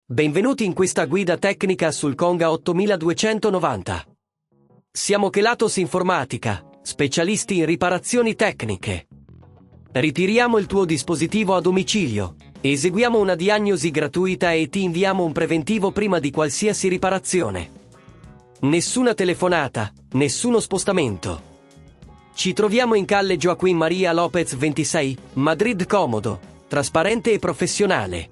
Benvenuti in questa guida tecnica sul Conga 8290. Siamo Kelatos Informatica, specialisti in riparazioni tecniche. Ripariamo il tuo dispositivo a domicilio, eseguiamo una diagnosi gratuita e ti inviamo un preventivo prima di qualsiasi riparazione. Nessuna telefonata, nessuno spostamento. Ci troviamo in calle Joaquín María López 26, Madrid comodo, trasparente e professionale.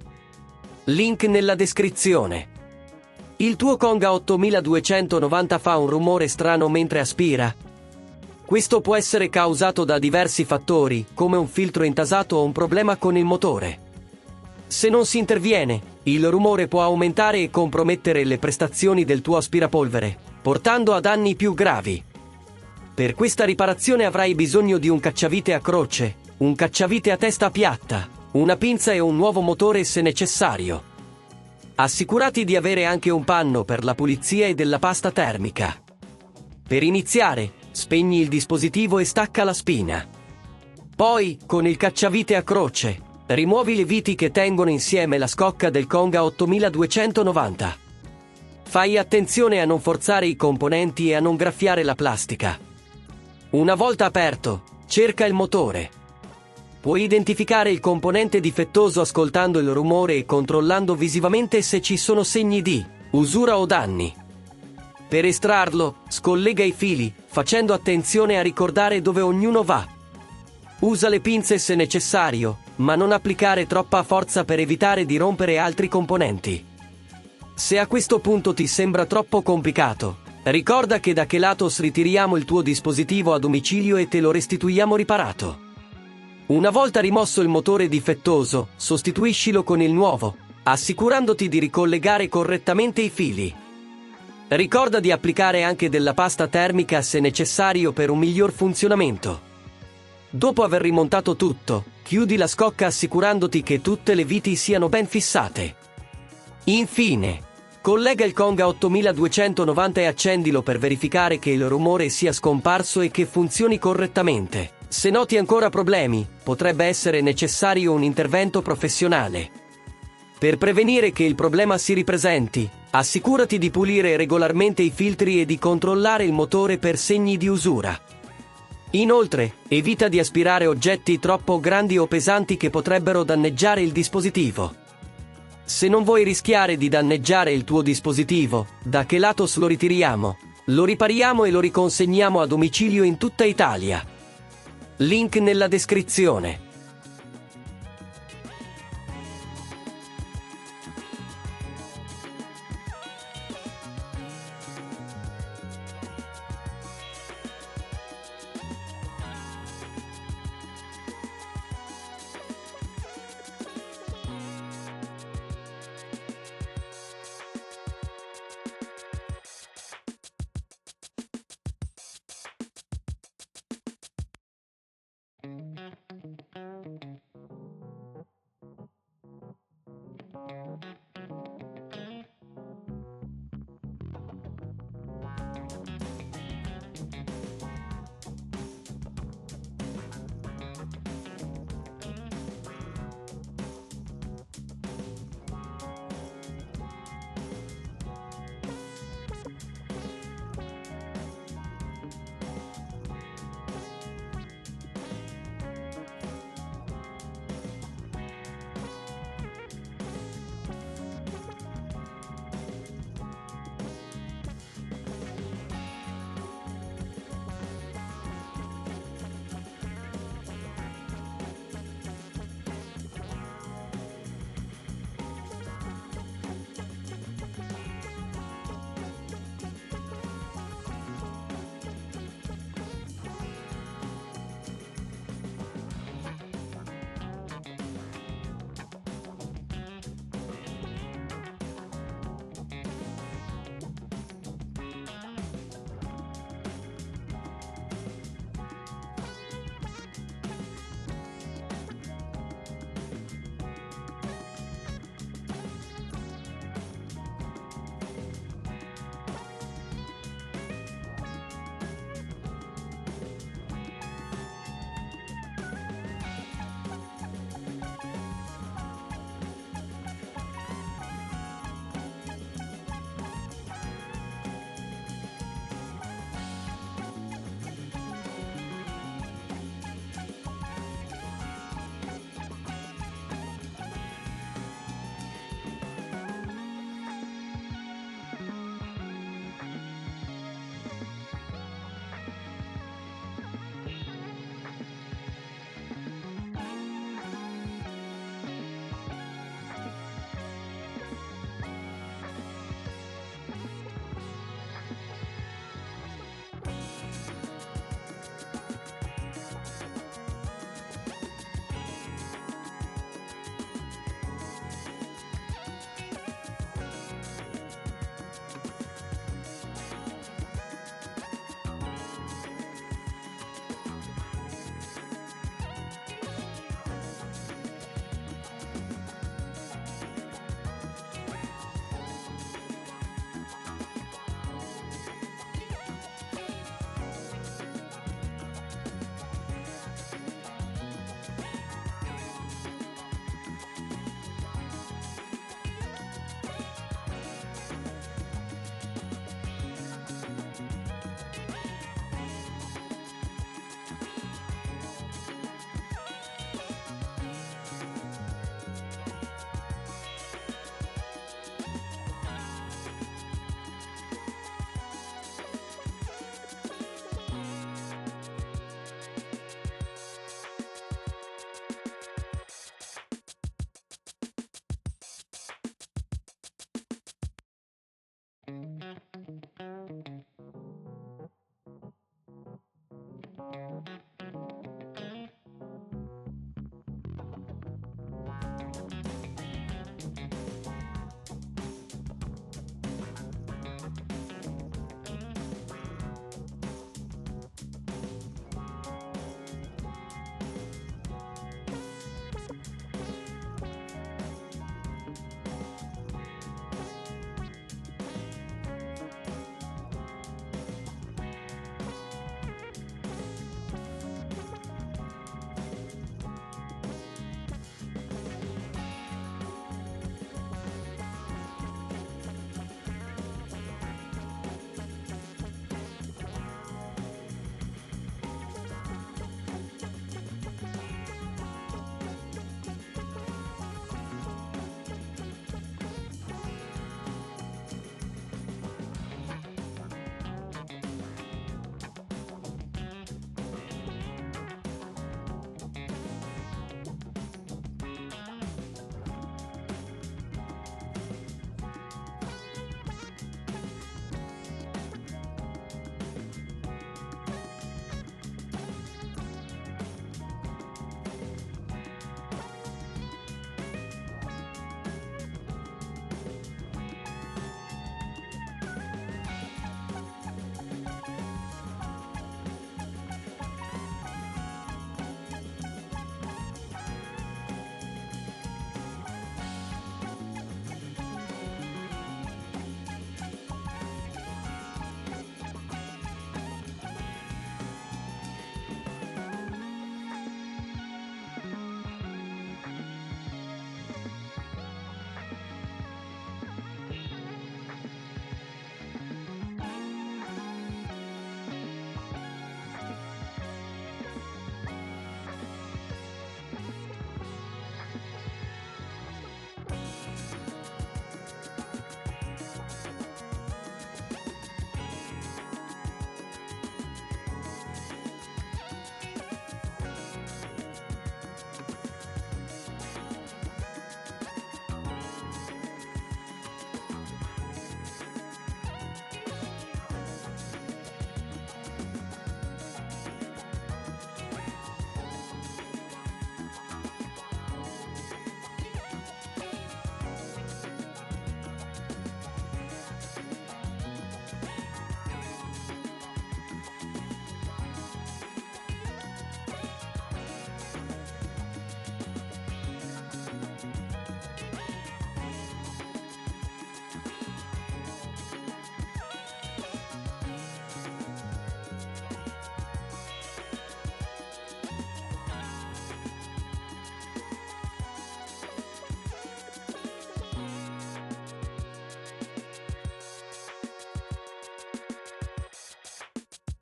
Link nella descrizione. Il tuo Conga 8290 fa un rumore strano mentre aspira. Questo può essere causato da diversi fattori, come un filtro intasato o un problema con il motore. Se non si interviene, il rumore può aumentare e compromettere le prestazioni del tuo aspirapolvere, portando a danni più gravi. Per questa riparazione avrai bisogno di un cacciavite a croce, un cacciavite a testa piatta, una pinza e un nuovo motore se necessario. Assicurati di avere anche un panno per la pulizia e della pasta termica. Per iniziare, spegni il dispositivo e stacca la spina. Poi, con il cacciavite a croce, rimuovi le viti che tengono insieme la scocca del Conga 8290. Fai attenzione a non forzare i componenti e a non graffiare la plastica. Una volta aperto, cerca il motore. Puoi identificare il componente difettoso ascoltando il rumore e controllando visivamente se ci sono segni di usura o danni. Per estrarlo, scollega i fili, facendo attenzione a ricordare dove ognuno va. Usa le pinze se necessario, ma non applicare troppa forza per evitare di rompere altri componenti. Se a questo punto ti sembra troppo complicato, ricorda che da Kelatos ritiriamo il tuo dispositivo a domicilio e te lo restituiamo riparato. Una volta rimosso il motore difettoso, sostituiscilo con il nuovo, assicurandoti di ricollegare correttamente i fili. Ricorda di applicare anche della pasta termica se necessario per un miglior funzionamento. Dopo aver rimontato tutto, chiudi la scocca assicurandoti che tutte le viti siano ben fissate. Infine, collega il Conga 8290 e accendilo per verificare che il rumore sia scomparso e che funzioni correttamente. Se noti ancora problemi, potrebbe essere necessario un intervento professionale. Per prevenire che il problema si ripresenti, assicurati di pulire regolarmente i filtri e di controllare il motore per segni di usura. Inoltre, evita di aspirare oggetti troppo grandi o pesanti che potrebbero danneggiare il dispositivo. Se non vuoi rischiare di danneggiare il tuo dispositivo, da Kelatos lo ritiriamo, lo ripariamo e lo riconsegniamo a domicilio in tutta Italia. Link nella descrizione.